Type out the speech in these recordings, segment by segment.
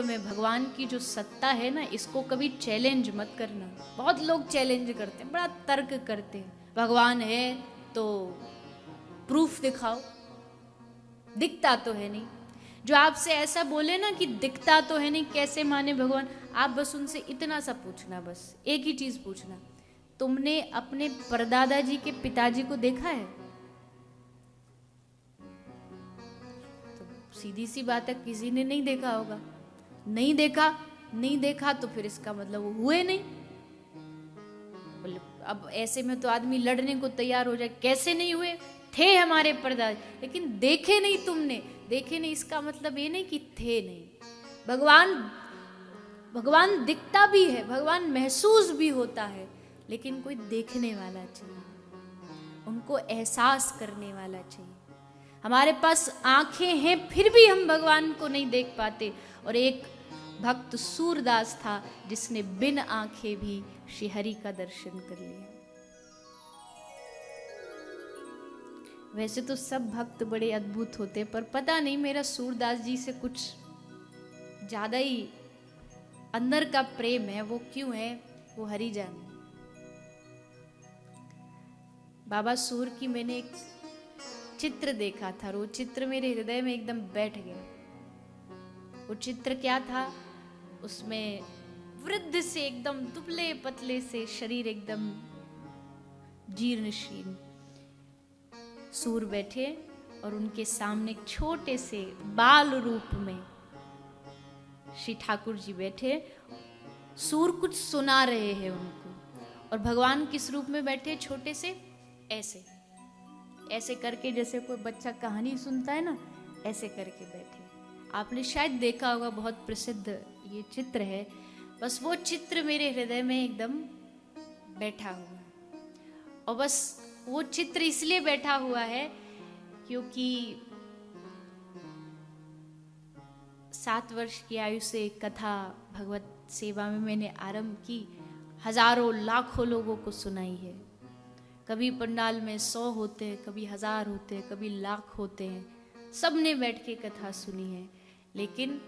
अस्तित्व में भगवान की जो सत्ता है ना, इसको कभी चैलेंज मत करना। बहुत लोग चैलेंज करते हैं, बड़ा तर्क करते हैं, भगवान है तो प्रूफ दिखाओ। दिखता तो है नहीं। जो आपसे ऐसा बोले ना कि दिखता तो है नहीं, कैसे माने भगवान, आप बस उनसे इतना सा पूछना, बस एक ही चीज पूछना, तुमने अपने परदादा जी के पिताजी को देखा है? तो सीधी सी बात है, किसी ने नहीं देखा होगा। नहीं देखा तो फिर इसका मतलब वो हुए नहीं। अब ऐसे में तो आदमी लड़ने को तैयार हो जाए, कैसे नहीं हुए, थे हमारे परदादा, लेकिन देखे नहीं तुमने। देखे नहीं इसका मतलब ये नहीं कि थे नहीं। भगवान दिखता भी है, भगवान महसूस भी होता है, लेकिन कोई देखने वाला चाहिए, उनको एहसास करने वाला चाहिए। हमारे पास आंखें हैं फिर भी हम भगवान को नहीं देख पाते। और एक भक्त सूरदास था जिसने बिन आंखें भी श्री हरि का दर्शन कर लिया। वैसे तो सब भक्त बड़े अद्भुत होते, पर पता नहीं मेरा सूरदास जी से कुछ ज्यादा ही अंदर का प्रेम है। वो क्यों है, वो हरि जाने। बाबा सूर की मैंने एक चित्र देखा था, वो चित्र मेरे हृदय में एकदम बैठ गया। वो चित्र क्या था, उसमें वृद्ध से एकदम दुबले पतले से शरीर, एकदम जीर्ण शीर्ण सूर बैठे, और उनके सामने छोटे से बाल रूप में श्री ठाकुर जी बैठे। सूर कुछ सुना रहे हैं उनको, और भगवान किस रूप में बैठे, छोटे से ऐसे ऐसे करके, जैसे कोई बच्चा कहानी सुनता है ना, ऐसे करके बैठे। आपने शायद देखा होगा, बहुत प्रसिद्ध ये चित्र है। बस वो चित्र मेरे हृदय में एकदम बैठा हुआ है। और बस वो चित्र इसलिए बैठा हुआ है क्योंकि 7 वर्ष की आयु से कथा भगवत सेवा में मैंने आरंभ की, हजारों लाखों लोगों को सुनाई है। कभी पंडाल में 100 होते हैं, कभी 1000 होते हैं, कभी लाख होते हैं, सबने बैठ के कथा सुनी है। लेकिन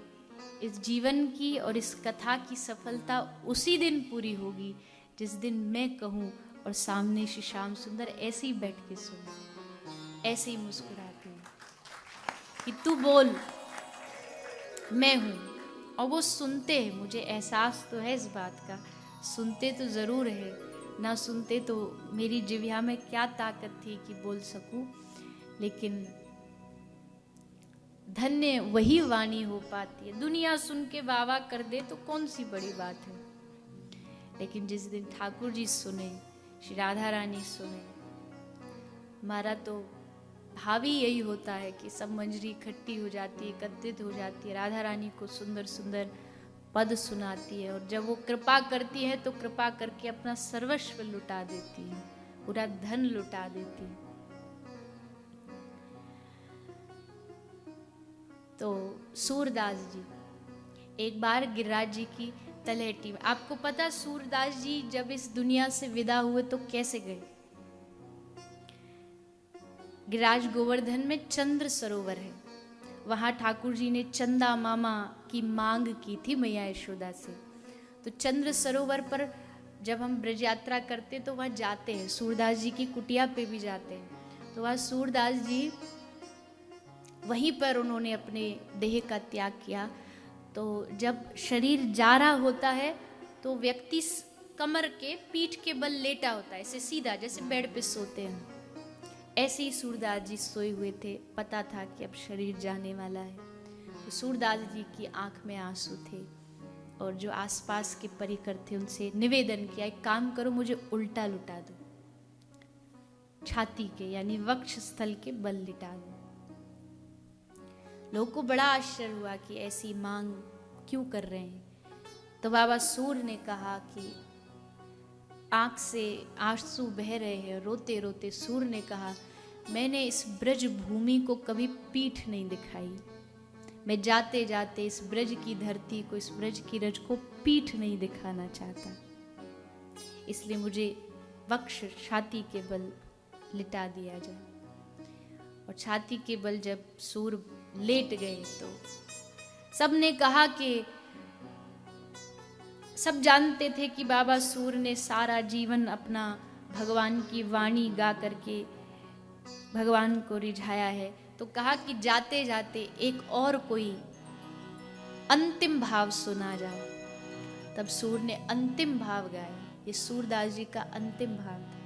इस जीवन की और इस कथा की सफलता उसी दिन पूरी होगी जिस दिन मैं कहूँ और सामने श्री श्याम सुंदर ऐसे ही बैठ के सुने, ऐसे ही मुस्कुराते हैं कि तू बोल, मैं हूँ। और वो सुनते हैं, मुझे एहसास तो है इस बात का, सुनते तो जरूर है, ना सुनते तो मेरी जिह्वा में क्या ताकत थी कि बोल सकूं। लेकिन धन्य वही वाणी हो पाती है। दुनिया सुन के वाह कर दे तो कौन सी बड़ी बात है, लेकिन जिस दिन ठाकुर जी सुने, श्री राधा रानी सुने, हमारा तो भाव ही यही होता है कि सब मंजरी इकट्ठी हो जाती है, एकत्रित हो जाती है, राधा रानी को सुंदर सुंदर पद सुनाती है, और जब वो कृपा करती है तो कृपा करके अपना सर्वस्व लुटा देती है, पूरा धन लुटा देती है। तो सूरदास जी एक बार गिरिराज जी की तलहटी में, आपको पता सूरदास जी जब इस दुनिया से विदा हुए तो कैसे गए? गिरिराज गोवर्धन में चंद्र सरोवर है, वहां ठाकुर जी ने चंदा मामा की मांग की थी मैया यशोदा से। तो चंद्र सरोवर पर जब हम ब्रज यात्रा करते तो वहां जाते हैं, सूरदास जी की कुटिया पे भी जाते हैं। तो वहां सूरदास जी वहीं पर उन्होंने अपने देह का त्याग किया। तो जब शरीर जा रहा होता है तो व्यक्ति कमर के पीठ के बल लेटा होता है, ऐसे सीधा, जैसे बेड पे सोते हैं, ऐसे ही सूरदास जी सोए हुए थे। पता था कि अब शरीर जाने वाला है। तो सूरदास जी की आंख में आंसू थे, और जो आसपास के परिकर थे उनसे निवेदन किया, एक काम करो, मुझे उल्टा लुटा दो, छाती के यानी वक्ष स्थल के बल लिटा दो। लोगों को बड़ा आश्चर्य हुआ कि ऐसी मांग क्यों कर रहे हैं। तो बाबा सूर ने कहा कि आंख से आंसू बह रहे हैं, रोते रोते सूर ने कहा, मैंने इस ब्रज भूमि को कभी पीठ नहीं दिखाई, मैं जाते जाते इस ब्रज की धरती को, इस ब्रज की रज को पीठ नहीं दिखाना चाहता, इसलिए मुझे वक्ष छाती के बल लिटा दिया जाए। और छाती के बल जब सूर लेट गए तो सबने कहा कि सब जानते थे कि बाबा सूर ने सारा जीवन अपना भगवान की वाणी गा करके भगवान को रिझाया है। तो कहा कि जाते जाते एक और कोई अंतिम भाव सुना जाए। तब सूर ने अंतिम भाव गाया। ये सूरदास जी का अंतिम भाव था।